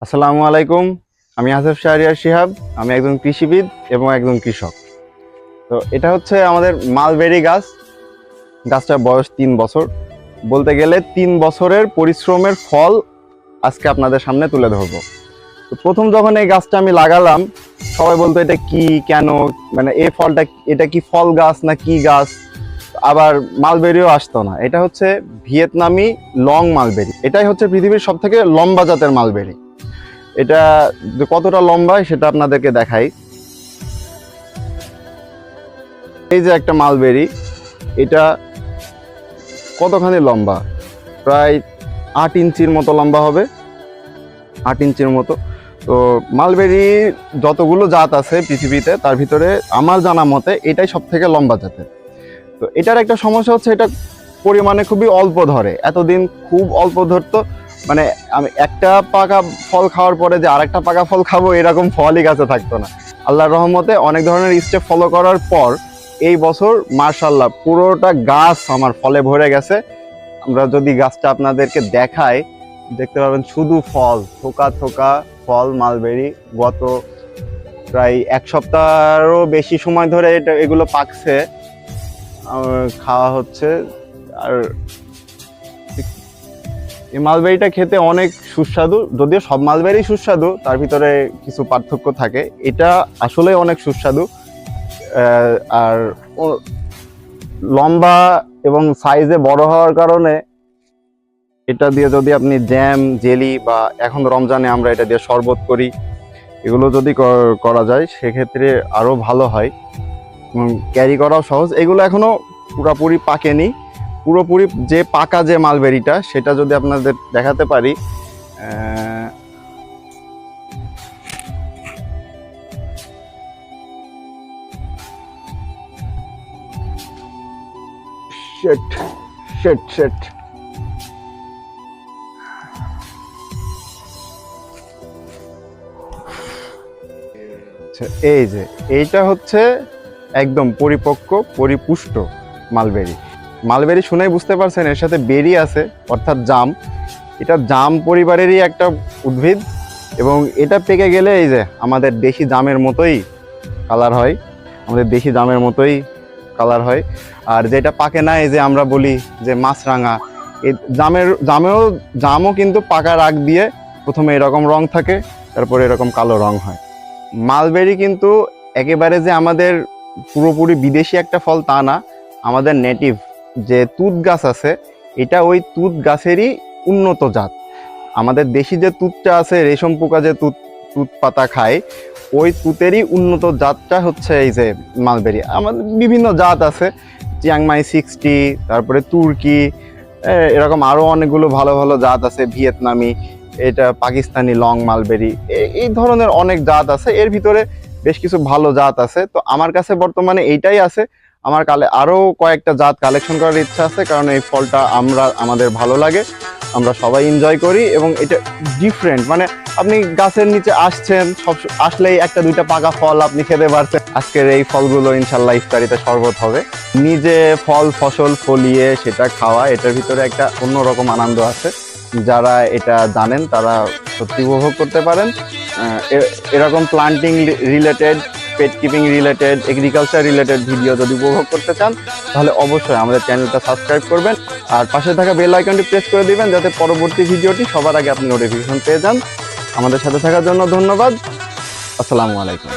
আসসালামু আলাইকুম। আমি আসিফ শাহরিয়ার শিহাব। আমি একজন কৃষিবিদ এবং একজন কৃষক। তো এটা হচ্ছে আমাদের মালবেরি গাছ। গাছটার বয়স 3 বছর। বলতে গেলে 3 বছরের পরিশ্রমের ফল আজকে আপনাদের সামনে তুলে ধরবো। তো প্রথম যখন এই গাছটা আমি লাগালাম, সবাই বলতো এটা কি, কেন, মানে এই ফলটা, এটা কি ফল গাছ না কি গাছ। আবার মালবেরিও আসতো না। এটা হচ্ছে ভিয়েতনামি লং মালবেরি। এটাই হচ্ছে পৃথিবীর সব থেকে লম্বা জাতের মালবেরি। এটা কতটা লম্বা সেটা আপনাদেরকে দেখাই। এই যে একটা মালবেরি, এটা কতখানি লম্বা, প্রায় 8 ইঞ্চির মতো লম্বা হবে, 8 ইঞ্চির মতো। তো মালবেরি যতগুলো জাত আছে পৃথিবীতে, তার ভিতরে আমার জানা মতে এটাই সব থেকে লম্বা জাতের। তো এটার একটা সমস্যা হচ্ছে এটা পরিমাণে খুবই অল্প ধরে। এতদিন খুব অল্প ধরতো, মানে আমি একটা পাকা ফল খাওয়ার পরে যে আরেকটা পাকা ফল খাবো এরকম ফলই গাছে থাকতো না। আল্লাহর রহমতে অনেক ধরনের স্টেপ ফলো করার পর এই বছর মাশাআল্লাহ পুরোটা গাছ আমার ফলে ভরে গেছে। আমরা যদি গাছটা আপনাদেরকে দেখাই, দেখতে পাবেন শুধু ফল, থোকা থোকা ফল মালবেরি। গত প্রায় 1 সপ্তাহেরও বেশি সময় ধরে এগুলো পাকছে, খাওয়া হচ্ছে। আর এই মালবেরিটা খেতে অনেক সুস্বাদু। যদিও সব মালবেরি সুস্বাদু, তার ভিতরে কিছু পার্থক্য থাকে। এটা আসলে অনেক সুস্বাদু। আর লম্বা এবং সাইজে বড় হওয়ার কারণে এটা দিয়ে যদি আপনি জ্যাম, জেলি, বা এখন রমজানে আমরা এটা দিয়ে শরবত করি, এগুলো যদি করা যায় সেক্ষেত্রে আরো ভালো হয় এবং ক্যারি করাও সহজ। এগুলো এখনো পুরোপুরি পাকেনি। পুরোপুরি যে পাকা যে মালবেরিটা সেটা যদি আপনাদের দেখাতে পারি, শেট শেট শেট এই যে এইটা হচ্ছে একদম পরিপক্ক পরিপুষ্ট মালবেরি। মালবেরি শুনেই বুঝতে পারছেন এর সাথে বেরি আছে, অর্থাৎ জাম। এটা জাম পরিবারেরই একটা উদ্ভিদ এবং এটা পেকে গেলে এই যে আমাদের দেশি জামের মতোই কালার হয়, আমাদের দেশি জামের মতোই কালার হয়। আর যেটা পাকে না, এই যে আমরা বলি যে মাছরাঙা, এই জামও কিন্তু পাকার আগ দিয়ে প্রথমে এরকম রং থাকে, তারপরে এরকম কালো রং হয়। মালবেরি কিন্তু একেবারে যে আমাদের পুরোপুরি বিদেশি একটা ফল তা না। আমাদের নেটিভ যে তুঁত গাছ আছে, এটা ওই তুঁত গাছেরই উন্নত জাত। আমাদের দেশি যে তুঁতটা আছে, রেশম পোকা যে তুঁত পাতা খায়, ওই তুঁতেরই উন্নত জাতটা হচ্ছে এই যে মালবেরি। আমাদের বিভিন্ন জাত আছে, চিয়াংমাই 60, তারপরে তুর্কি, এরকম আরও অনেকগুলো ভালো ভালো জাত আছে, ভিয়েতনামি, এটা পাকিস্তানি লং মালবেরি, এই ধরনের অনেক জাত আছে। এর ভিতরে বেশ কিছু ভালো জাত আছে। তো আমার কাছে বর্তমানে এইটাই আছে। আমার আরও কয়েকটা জাত কালেকশন করার ইচ্ছা আছে, কারণ এই ফলটা আমাদের ভালো লাগে, আমরা সবাই এনজয় করি এবং এটা ডিফারেন্ট। মানে আপনি গাছের নিচে আসছেন, আসলেই একটা দুইটা পাকা ফল আপনি খেতে পারছেন। আজকের এই ফলগুলো ইনশাল্লাহ ইফতারিতে শরবত হবে। নিজে ফসল ফলিয়ে সেটা খাওয়া, এটার ভিতরে একটা অন্যরকম আনন্দ আছে। যারা এটা জানেন তারা সত্যি উপভোগ করতে পারেন। এরকম planting related, pet keeping related, agriculture related video যদি উপভোগ করতে চান, তাহলে অবশ্যই আমাদের চ্যানেলটা সাবস্ক্রাইব করবেন আর পাশে থাকা বেল আইকনটি প্রেস করে দিবেন, যাতে পরবর্তী ভিডিওটি সবার আগে আপনি নোটিফিকেশন পেয়ে যান। আমাদের সাথে থাকার জন্য ধন্যবাদ। আসসালামু আলাইকুম।